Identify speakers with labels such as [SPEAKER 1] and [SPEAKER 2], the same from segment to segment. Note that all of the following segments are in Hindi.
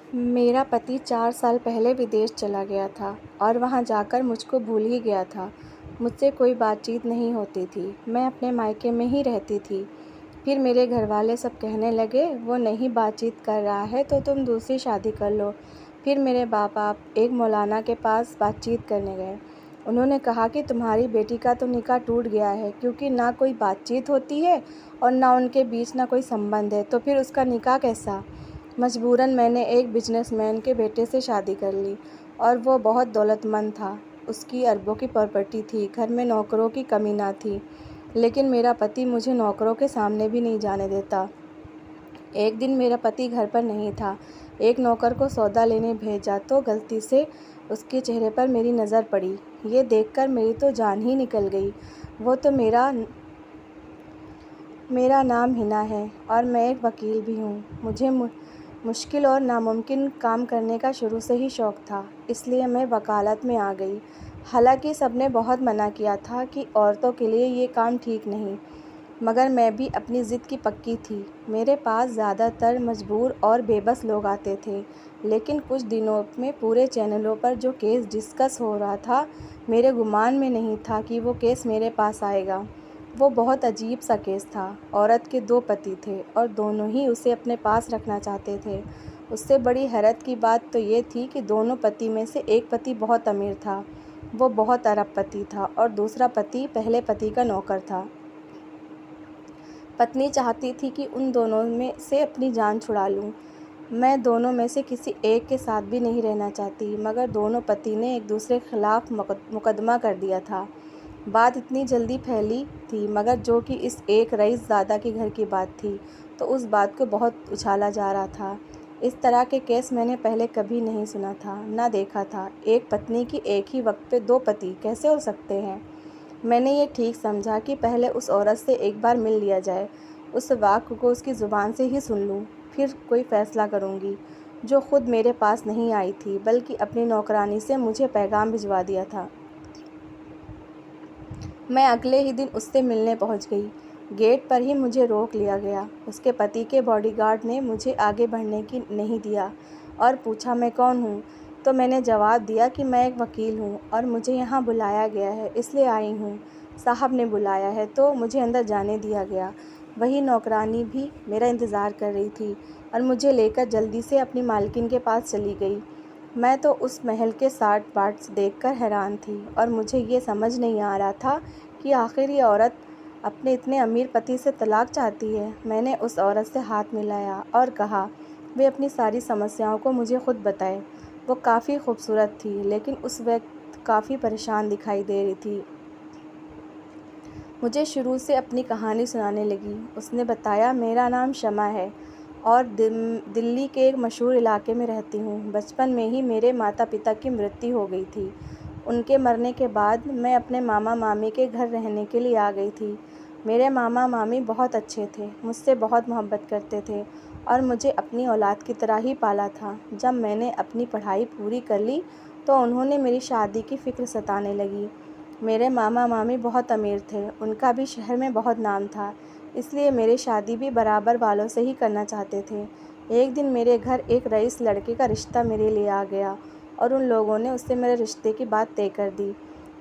[SPEAKER 1] मेरा पति 4 साल पहले विदेश चला गया था और वहाँ जाकर मुझको भूल ही गया था। मुझसे कोई बातचीत नहीं होती थी। मैं अपने मायके में ही रहती थी। फिर मेरे घरवाले सब कहने लगे, वो नहीं बातचीत कर रहा है तो तुम दूसरी शादी कर लो। फिर मेरे बाप एक मौलाना के पास बातचीत करने गए। उन्होंने कहा कि तुम्हारी बेटी का तो निकाह टूट गया है, क्योंकि ना कोई बातचीत होती है और ना उनके बीच ना कोई संबंध है, तो फिर उसका निकाह कैसा। मजबूरन मैंने एक बिजनेसमैन के बेटे से शादी कर ली और वो बहुत दौलतमंद था। उसकी अरबों की प्रॉपर्टी थी, घर में नौकरों की कमी ना थी। लेकिन मेरा पति मुझे नौकरों के सामने भी नहीं जाने देता। एक दिन मेरा पति घर पर नहीं था। एक नौकर को सौदा लेने भेजा तो गलती से उसके चेहरे पर मेरी नज़र पड़ी। ये देखकर मेरी तो जान ही निकल गई। वो तो मेरा नाम हिना है और मैं एक वकील भी हूँ। मुझे मुश्किल और नामुमकिन काम करने का शुरू से ही शौक़ था, इसलिए मैं वकालत में आ गई। हालांकि सबने बहुत मना किया था कि औरतों के लिए ये काम ठीक नहीं, मगर मैं भी अपनी ज़िद की पक्की थी। मेरे पास ज़्यादातर मजबूर और बेबस लोग आते थे, लेकिन कुछ दिनों में पूरे चैनलों पर जो केस डिस्कस हो रहा था, मेरे गुमान में नहीं था कि वो केस मेरे पास आएगा। वो बहुत अजीब सा केस था। औरत के 2 पति थे और दोनों ही उसे अपने पास रखना चाहते थे। उससे बड़ी हैरत की बात तो ये थी कि दोनों पति में से एक पति बहुत अमीर था। वो बहुत अरबपति था और दूसरा पति पहले पति का नौकर था। पत्नी चाहती थी कि उन दोनों में से अपनी जान छुड़ा लूँ। मैं दोनों में से किसी एक के साथ भी नहीं रहना चाहती, मगर दोनों पति ने एक दूसरे के खिलाफ़ मुकदमा कर दिया था। बात इतनी जल्दी फैली थी, मगर जो कि इस एक रईसज़ादा के घर की बात थी, तो उस बात को बहुत उछाला जा रहा था। इस तरह के केस मैंने पहले कभी नहीं सुना था, ना देखा था। एक पत्नी की एक ही वक्त पे 2 पति कैसे हो सकते हैं। मैंने ये ठीक समझा कि पहले उस औरत से एक बार मिल लिया जाए, उस वाक्य को उसकी ज़ुबान से ही सुन लूँ, फिर कोई फ़ैसला करूँगी। जो ख़ुद मेरे पास नहीं आई थी, बल्कि अपनी नौकरानी से मुझे पैगाम भिजवा दिया था। मैं अगले ही दिन उससे मिलने पहुंच गई। गेट पर ही मुझे रोक लिया गया। उसके पति के बॉडीगार्ड ने मुझे आगे बढ़ने की नहीं दिया और पूछा मैं कौन हूँ। तो मैंने जवाब दिया कि मैं एक वकील हूँ और मुझे यहाँ बुलाया गया है, इसलिए आई हूँ। साहब ने बुलाया है तो मुझे अंदर जाने दिया गया। वही नौकरानी भी मेरा इंतज़ार कर रही थी और मुझे लेकर जल्दी से अपनी मालकिन के पास चली गई। मैं तो उस महल के साठ पार्ट्स देखकर हैरान थी और मुझे ये समझ नहीं आ रहा था कि आखिर ये औरत अपने इतने अमीर पति से तलाक चाहती है। मैंने उस औरत से हाथ मिलाया और कहा वे अपनी सारी समस्याओं को मुझे खुद बताए। वो काफ़ी खूबसूरत थी, लेकिन उस वक्त काफ़ी परेशान दिखाई दे रही थी। मुझे शुरू से अपनी कहानी सुनाने लगी। उसने बताया मेरा नाम शमा है और दिल्ली के एक मशहूर इलाके में रहती हूँ। बचपन में ही मेरे माता पिता की मृत्यु हो गई थी। उनके मरने के बाद मैं अपने मामा मामी के घर रहने के लिए आ गई थी। मेरे मामा मामी बहुत अच्छे थे, मुझसे बहुत मोहब्बत करते थे और मुझे अपनी औलाद की तरह ही पाला था। जब मैंने अपनी पढ़ाई पूरी कर ली तो उन्होंने मेरी शादी की फ़िक्र सताने लगी। मेरे मामा मामी बहुत अमीर थे, उनका भी शहर में बहुत नाम था, इसलिए मेरी शादी भी बराबर वालों से ही करना चाहते थे। एक दिन मेरे घर एक रईस लड़के का रिश्ता मेरे लिए आ गया और उन लोगों ने उससे मेरे रिश्ते की बात तय कर दी।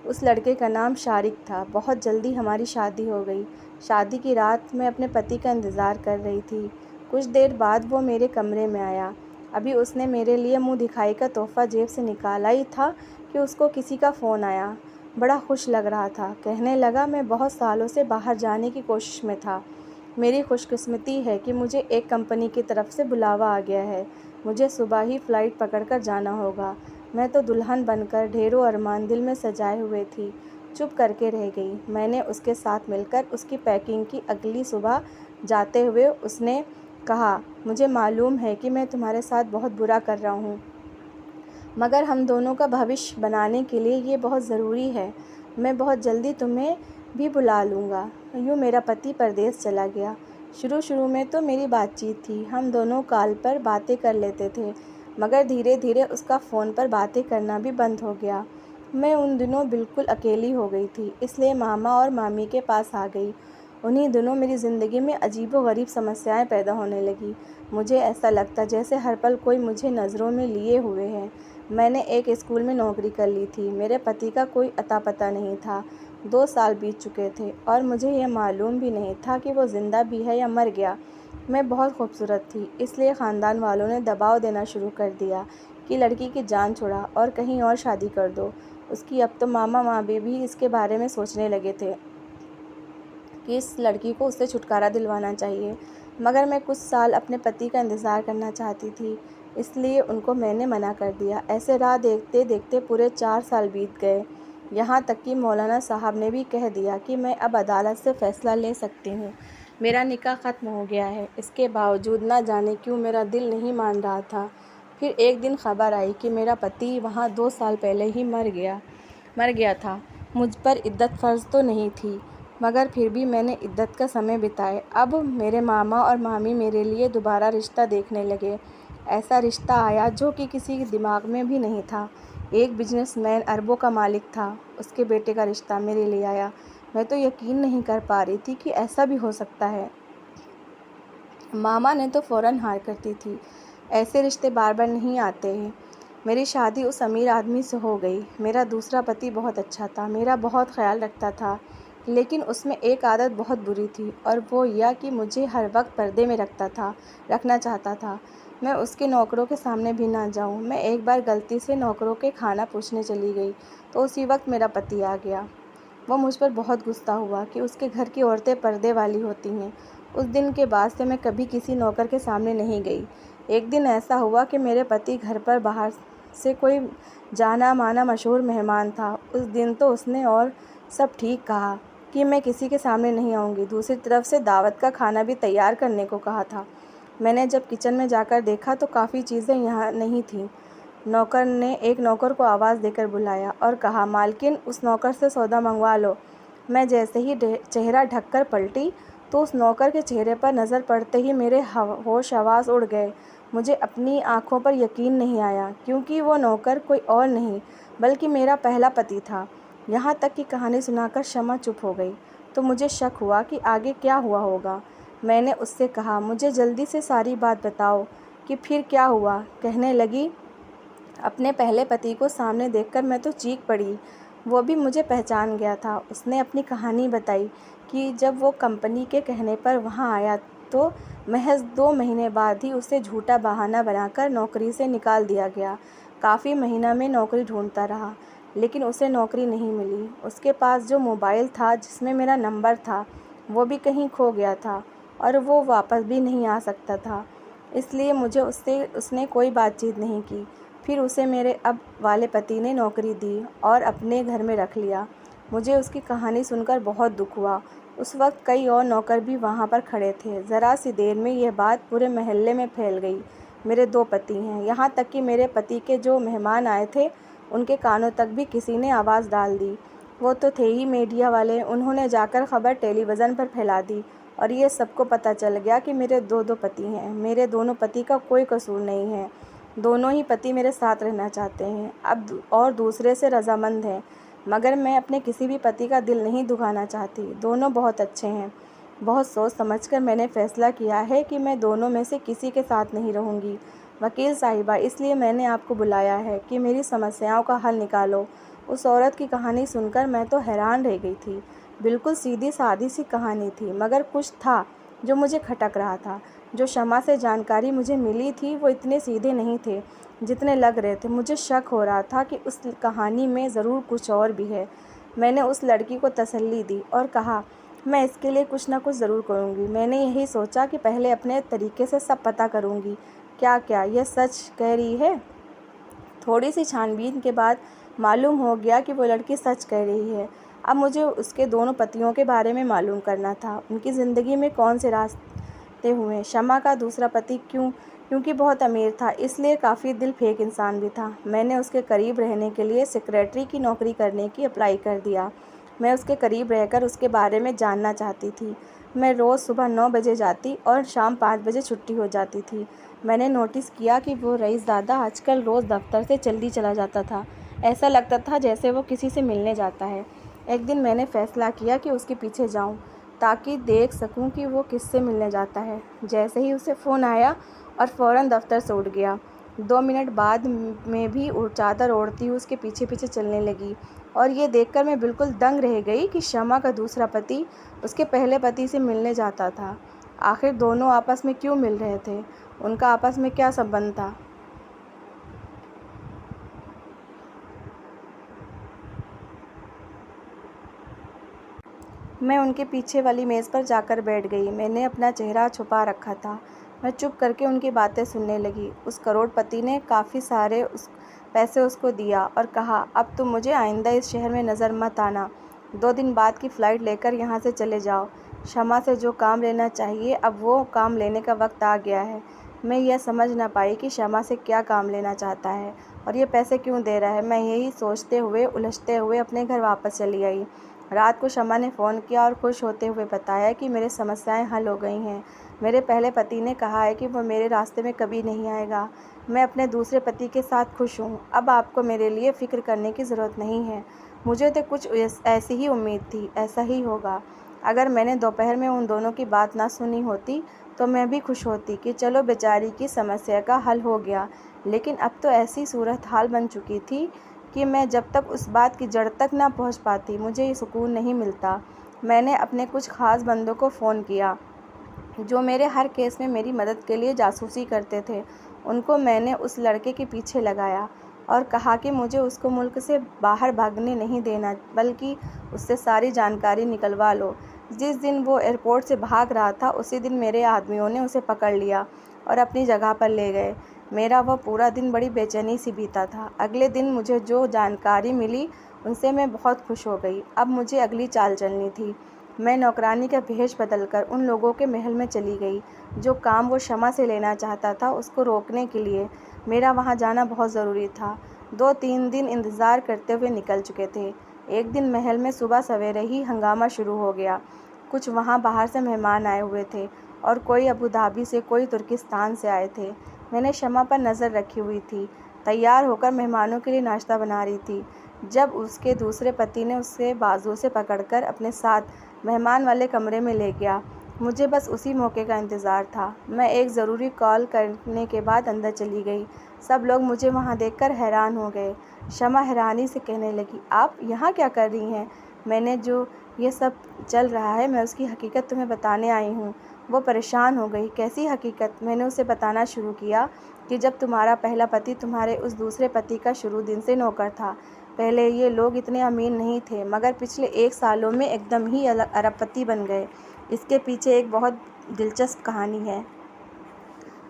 [SPEAKER 1] उस लड़के का नाम शारिक था। बहुत जल्दी हमारी शादी हो गई। शादी की रात मैं अपने पति का इंतज़ार कर रही थी। कुछ देर बाद वो मेरे कमरे में आया। अभी उसने मेरे लिए मुँह दिखाई का तोहफ़ा जेब से निकाला ही था कि उसको किसी का फ़ोन आया। बड़ा खुश लग रहा था। कहने लगा मैं बहुत सालों से बाहर जाने की कोशिश में था। मेरी खुशकिस्मती है कि मुझे एक कंपनी की तरफ से बुलावा आ गया है। मुझे सुबह ही फ़्लाइट पकड़कर जाना होगा। मैं तो दुल्हन बनकर ढेरों अरमान दिल में सजाए हुए थी। चुप करके रह गई। मैंने उसके साथ मिलकर उसकी पैकिंग की। अगली सुबह जाते हुए उसने कहा मुझे मालूम है कि मैं तुम्हारे साथ बहुत बुरा कर रहा हूँ, मगर हम दोनों का भविष्य बनाने के लिए ये बहुत ज़रूरी है। मैं बहुत जल्दी तुम्हें भी बुला लूँगा। यूँ मेरा पति परदेश चला गया। शुरू में तो मेरी बातचीत थी। हम दोनों कॉल पर बातें कर लेते थे, मगर धीरे धीरे उसका फ़ोन पर बातें करना भी बंद हो गया। मैं उन दिनों बिल्कुल अकेली हो गई थी, इसलिए मामा और मामी के पास आ गई। उन्हीं दिनों मेरी ज़िंदगी में अजीबो-गरीब समस्याएं पैदा होने लगी। मुझे ऐसा लगता जैसे हर पल कोई मुझे नज़रों में लिए हुए है। मैंने एक स्कूल में नौकरी कर ली थी। मेरे पति का कोई अता पता नहीं था। 2 साल बीत चुके थे और मुझे यह मालूम भी नहीं था कि वो ज़िंदा भी है या मर गया। मैं बहुत खूबसूरत थी, इसलिए ख़ानदान वालों ने दबाव देना शुरू कर दिया कि लड़की की जान छुड़ा और कहीं और शादी कर दो उसकी। अब तो मामा मामी भी इसके बारे में सोचने लगे थे कि इस लड़की को उससे छुटकारा दिलवाना चाहिए, मगर मैं कुछ साल अपने पति का इंतज़ार करना चाहती थी, इसलिए उनको मैंने मना कर दिया। ऐसे राह देखते देखते पूरे 4 साल बीत गए। यहाँ तक कि मौलाना साहब ने भी कह दिया कि मैं अब अदालत से फ़ैसला ले सकती हूँ। मेरा निकाह ख़त्म हो गया है। इसके बावजूद ना जाने क्यों मेरा दिल नहीं मान रहा था। फिर एक दिन खबर आई कि मेरा पति वहाँ 2 साल पहले ही मर गया था। मुझ पर इद्दत फ़र्ज़ तो नहीं थी, मगर फिर भी मैंने इद्दत का समय बिताए। अब मेरे मामा और मामी मेरे लिए दोबारा रिश्ता देखने लगे। ऐसा रिश्ता आया जो कि किसी के दिमाग में भी नहीं था। एक बिजनेसमैन अरबों का मालिक था, उसके बेटे का रिश्ता मेरे लिए आया। मैं तो यकीन नहीं कर पा रही थी कि ऐसा भी हो सकता है। मामा ने तो फ़ौरन हाँ कर दी थी। ऐसे रिश्ते बार बार नहीं आते हैं। मेरी शादी उस अमीर आदमी से हो गई। मेरा दूसरा पति बहुत अच्छा था, मेरा बहुत ख्याल रखता था, लेकिन उसमें एक आदत बहुत बुरी थी और वो यह कि मुझे हर वक्त पर्दे में रखना चाहता था। मैं उसके नौकरों के सामने भी ना जाऊं। मैं एक बार गलती से नौकरों के खाना पूछने चली गई तो उसी वक्त मेरा पति आ गया। वो मुझ पर बहुत गुस्सा हुआ कि उसके घर की औरतें पर्दे वाली होती हैं। उस दिन के बाद से मैं कभी किसी नौकर के सामने नहीं गई। एक दिन ऐसा हुआ कि मेरे पति घर पर बाहर से कोई जाना माना मशहूर मेहमान था। उस दिन तो उसने और सब ठीक कहा कि मैं किसी के सामने नहीं आऊँगी। दूसरी तरफ से दावत का खाना भी तैयार करने को कहा था। मैंने जब किचन में जाकर देखा तो काफ़ी चीज़ें यहाँ नहीं थीं। नौकर ने एक नौकर को आवाज़ देकर बुलाया और कहा, मालकिन उस नौकर से सौदा मंगवा लो। मैं जैसे ही चेहरा ढककर पलटी तो उस नौकर के चेहरे पर नज़र पड़ते ही मेरे होश हवास उड़ गए। मुझे अपनी आँखों पर यकीन नहीं आया, क्योंकि वो नौकर कोई और नहीं बल्कि मेरा पहला पति था। यहाँ तक कि कहानी सुनाकर शमा चुप हो गई तो मुझे शक हुआ कि आगे क्या हुआ होगा। मैंने उससे कहा, मुझे जल्दी से सारी बात बताओ कि फिर क्या हुआ। कहने लगी, अपने पहले पति को सामने देखकर मैं तो चीख पड़ी। वो भी मुझे पहचान गया था। उसने अपनी कहानी बताई कि जब वो कंपनी के कहने पर वहाँ आया तो महज 2 महीने बाद ही उसे झूठा बहाना बनाकर नौकरी से निकाल दिया गया। काफ़ी महीना में नौकरी ढूंढता रहा, लेकिन उसे नौकरी नहीं मिली। उसके पास जो मोबाइल था जिसमें मेरा नंबर था वो भी कहीं खो गया था और वो वापस भी नहीं आ सकता था, इसलिए मुझे उसने कोई बातचीत नहीं की। फिर उसे मेरे अब वाले पति ने नौकरी दी और अपने घर में रख लिया। मुझे उसकी कहानी सुनकर बहुत दुख हुआ। उस वक्त कई और नौकर भी वहाँ पर खड़े थे। ज़रा सी देर में यह बात पूरे मोहल्ले में फैल गई। मेरे 2 पति हैं। यहाँ तक कि मेरे पति के जो मेहमान आए थे उनके कानों तक भी किसी ने आवाज़ डाल दी। वो तो थे ही मीडिया वाले। उन्होंने जाकर खबर टेलीविज़न पर फैला दी और ये सबको पता चल गया कि मेरे 2 पति हैं। मेरे दोनों पति का कोई कसूर नहीं है। दोनों ही पति मेरे साथ रहना चाहते हैं अब और दूसरे से रजामंद हैं, मगर मैं अपने किसी भी पति का दिल नहीं दुखाना चाहती। दोनों बहुत अच्छे हैं। बहुत सोच समझकर मैंने फ़ैसला किया है कि मैं दोनों में से किसी के साथ नहीं रहूँगी। वकील साहिबा, इसलिए मैंने आपको बुलाया है कि मेरी समस्याओं का हल निकालो। उस औरत की कहानी सुनकर मैं तो हैरान रह गई थी। बिल्कुल सीधी सादी सी कहानी थी, मगर कुछ था जो मुझे खटक रहा था। जो शमा से जानकारी मुझे मिली थी वो इतने सीधे नहीं थे जितने लग रहे थे। मुझे शक हो रहा था कि उस कहानी में ज़रूर कुछ और भी है। मैंने उस लड़की को तसल्ली दी और कहा, मैं इसके लिए कुछ ना कुछ ज़रूर करूँगी। मैंने यही सोचा कि पहले अपने तरीके से सब पता करूँगी। क्या यह सच कह रही है। थोड़ी सी छानबीन के बाद मालूम हो गया कि वो लड़की सच कह रही है। अब मुझे उसके दोनों पतियों के बारे में मालूम करना था। उनकी ज़िंदगी में कौन से रास्ते हुए। शमा का दूसरा पति क्योंकि बहुत अमीर था, इसलिए काफ़ी दिल फेंक इंसान भी था। मैंने उसके करीब रहने के लिए सेक्रेटरी की नौकरी करने की अप्लाई कर दिया। मैं उसके करीब रहकर उसके बारे में जानना चाहती थी। मैं रोज़ सुबह 9 बजे जाती और शाम 5 बजे छुट्टी हो जाती थी। मैंने नोटिस किया कि वो रईसज़ादा आजकल रोज़ दफ्तर से जल्दी चला जाता था। ऐसा लगता था जैसे वो किसी से मिलने जाता है। एक दिन मैंने फ़ैसला किया कि उसके पीछे जाऊं। ताकि देख सकूं कि वो किससे मिलने जाता है। जैसे ही उसे फ़ोन आया और फ़ौरन दफ्तर से उठ गया। 2 मिनट बाद में भी चादर ओढ़ती हुई उसके पीछे पीछे चलने लगी और ये देखकर मैं बिल्कुल दंग रह गई कि शमा का दूसरा पति उसके पहले पति से मिलने जाता था। आखिर दोनों आपस में क्यों मिल रहे थे? उनका आपस में क्या संबंध था? मैं उनके पीछे वाली मेज़ पर जाकर बैठ गई। मैंने अपना चेहरा छुपा रखा था। मैं चुप करके उनकी बातें सुनने लगी। उस करोड़पति ने काफ़ी सारे पैसे उसको दिया और कहा, अब तुम मुझे आइंदा इस शहर में नज़र मत आना। 2 दिन बाद की फ़्लाइट लेकर यहाँ से चले जाओ। शमा से जो काम लेना चाहिए, अब वो काम लेने का वक्त आ गया है। मैं यह समझ ना पाई कि शमा से क्या काम लेना चाहता है और ये पैसे क्यों दे रहा है। मैं यही सोचते हुए उलझते हुए अपने घर वापस चली आई। रात को शमा ने फ़ोन किया और खुश होते हुए बताया कि मेरी समस्याएं हल हो गई हैं। मेरे पहले पति ने कहा है कि वो मेरे रास्ते में कभी नहीं आएगा। मैं अपने दूसरे पति के साथ खुश हूँ। अब आपको मेरे लिए फ़िक्र करने की ज़रूरत नहीं है। मुझे तो कुछ ऐसी ही उम्मीद थी, ऐसा ही होगा। अगर मैंने दोपहर में उन दोनों की बात ना सुनी होती तो मैं भी खुश होती कि चलो बेचारी की समस्या का हल हो गया। लेकिन अब तो ऐसी सूरत हाल बन चुकी थी कि मैं जब तक उस बात की जड़ तक ना पहुंच पाती मुझे सुकून नहीं मिलता। मैंने अपने कुछ ख़ास बंदों को फ़ोन किया जो मेरे हर केस में मेरी मदद के लिए जासूसी करते थे। उनको मैंने उस लड़के के पीछे लगाया और कहा कि मुझे उसको मुल्क से बाहर भागने नहीं देना, बल्कि उससे सारी जानकारी निकलवा लो। जिस दिन वो एयरपोर्ट से भाग रहा था उसी दिन मेरे आदमियों ने उसे पकड़ लिया और अपनी जगह पर ले गए। मेरा वह पूरा दिन बड़ी बेचैनी सी बीता था। अगले दिन मुझे जो जानकारी मिली उनसे मैं बहुत खुश हो गई। अब मुझे अगली चाल चलनी थी। मैं नौकरानी का भेष बदलकर उन लोगों के महल में चली गई। जो काम वो शमा से लेना चाहता था उसको रोकने के लिए मेरा वहाँ जाना बहुत ज़रूरी था। 2-3 दिन इंतज़ार करते हुए निकल चुके थे। एक दिन महल में सुबह सवेरे ही हंगामा शुरू हो गया। कुछ वहाँ बाहर से मेहमान आए हुए थे और कोई अबू धाबी से, कोई तुर्किस्तान से आए थे। मैंने शमा पर नज़र रखी हुई थी, तैयार होकर मेहमानों के लिए नाश्ता बना रही थी, जब उसके दूसरे पति ने उसे बाजू से पकड़कर अपने साथ मेहमान वाले कमरे में ले गया। मुझे बस उसी मौके का इंतज़ार था। मैं एक ज़रूरी कॉल करने के बाद अंदर चली गई। सब लोग मुझे वहाँ देखकर हैरान हो गए। शमा हैरानी से कहने लगी, आप यहाँ क्या कर रही हैं? मैंने जो ये सब चल रहा है मैं उसकी हकीकत तुम्हें बताने आई हूँ। वो परेशान हो गई। कैसी हकीकत? मैंने उसे बताना शुरू किया कि जब तुम्हारा पहला पति तुम्हारे उस दूसरे पति का शुरू दिन से नौकर था। पहले ये लोग इतने अमीर नहीं थे, मगर पिछले 1 सालों में एकदम ही अरबपति बन गए। इसके पीछे एक बहुत दिलचस्प कहानी है।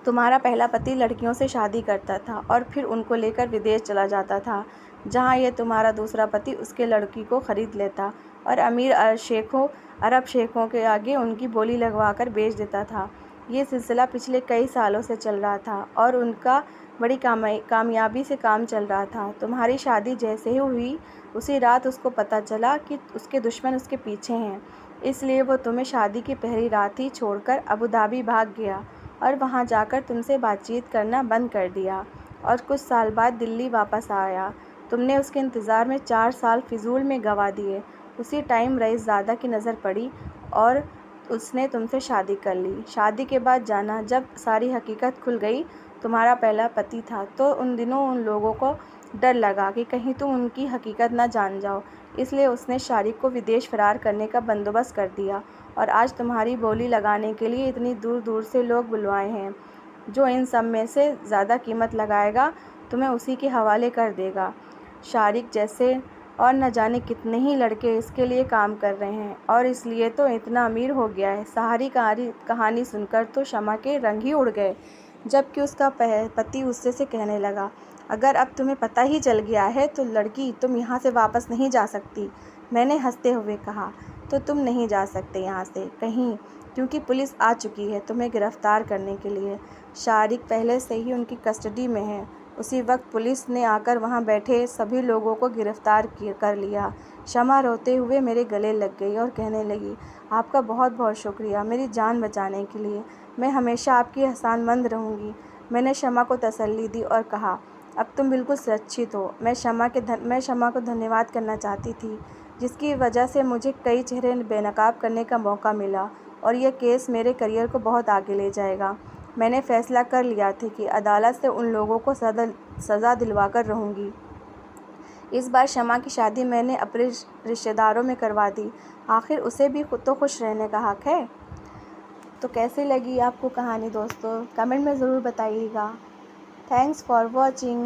[SPEAKER 1] तुम्हारा पहला पति लड़कियों से शादी करता था और फिर उनको लेकर विदेश चला जाता था, जहाँ ये तुम्हारा दूसरा पति उसके लड़की को ख़रीद लेता और अमीर अरब शेखों के आगे उनकी बोली लगवाकर बेच देता था। ये सिलसिला पिछले कई सालों से चल रहा था और उनका बड़ी कामयाबी से काम चल रहा था। तुम्हारी शादी जैसे ही हुई उसी रात उसको पता चला कि उसके दुश्मन उसके पीछे हैं। इसलिए वो तुम्हें शादी की पहली रात ही छोड़कर अबू धाबी भाग गया और वहाँ जाकर तुमसे बातचीत करना बंद कर दिया और कुछ साल बाद दिल्ली वापस आया। तुमने उसके इंतज़ार में 4 साल फिजूल में गंवा दिए। उसी टाइम रईसज़ादा की नज़र पड़ी और उसने तुमसे शादी कर ली। शादी के बाद जाना, जब सारी हकीकत खुल गई तुम्हारा पहला पति था, तो उन दिनों उन लोगों को डर लगा कि कहीं तुम उनकी हकीकत ना जान जाओ। इसलिए उसने शारिक को विदेश फ़रार करने का बंदोबस्त कर दिया और आज तुम्हारी बोली लगाने के लिए इतनी दूर दूर से लोग बुलवाए हैं। जो इन सब में से ज़्यादा कीमत लगाएगा तुम्हें उसी के हवाले कर देगा। शारिक जैसे और न जाने कितने ही लड़के इसके लिए काम कर रहे हैं और इसलिए तो इतना अमीर हो गया है। सारी कहानी सुनकर तो शमा के रंग ही उड़ गए, जबकि उसका पति उससे से कहने लगा, अगर अब तुम्हें पता ही चल गया है तो लड़की तुम यहाँ से वापस नहीं जा सकती। मैंने हंसते हुए कहा, तो तुम नहीं जा सकते यहाँ से कहीं, क्योंकि पुलिस आ चुकी है तुम्हें गिरफ़्तार करने के लिए। शारिक पहले से ही उनकी कस्टडी में है। उसी वक्त पुलिस ने आकर वहाँ बैठे सभी लोगों को गिरफ़्तार कर लिया। शमा रोते हुए मेरे गले लग गई और कहने लगी, आपका बहुत बहुत शुक्रिया मेरी जान बचाने के लिए। मैं हमेशा आपकी एहसानमंद रहूँगी। मैंने शमा को तसल्ली दी और कहा, अब तुम बिल्कुल सुरक्षित हो। मैं शमा को धन्यवाद करना चाहती थी। जिसकी वजह से मुझे कई चेहरे बेनकाब करने का मौका मिला और यह केस मेरे करियर को बहुत आगे ले जाएगा। मैंने फ़ैसला कर लिया था कि अदालत से उन लोगों को सज़ा दिलवा कर रहूँगी। इस बार शमा की शादी मैंने अपने रिश्तेदारों में करवा दी। आखिर उसे भी खुद तो खुश रहने का हक़ है। तो कैसी लगी आपको कहानी दोस्तों? कमेंट में ज़रूर बताइएगा। Thanks for watching.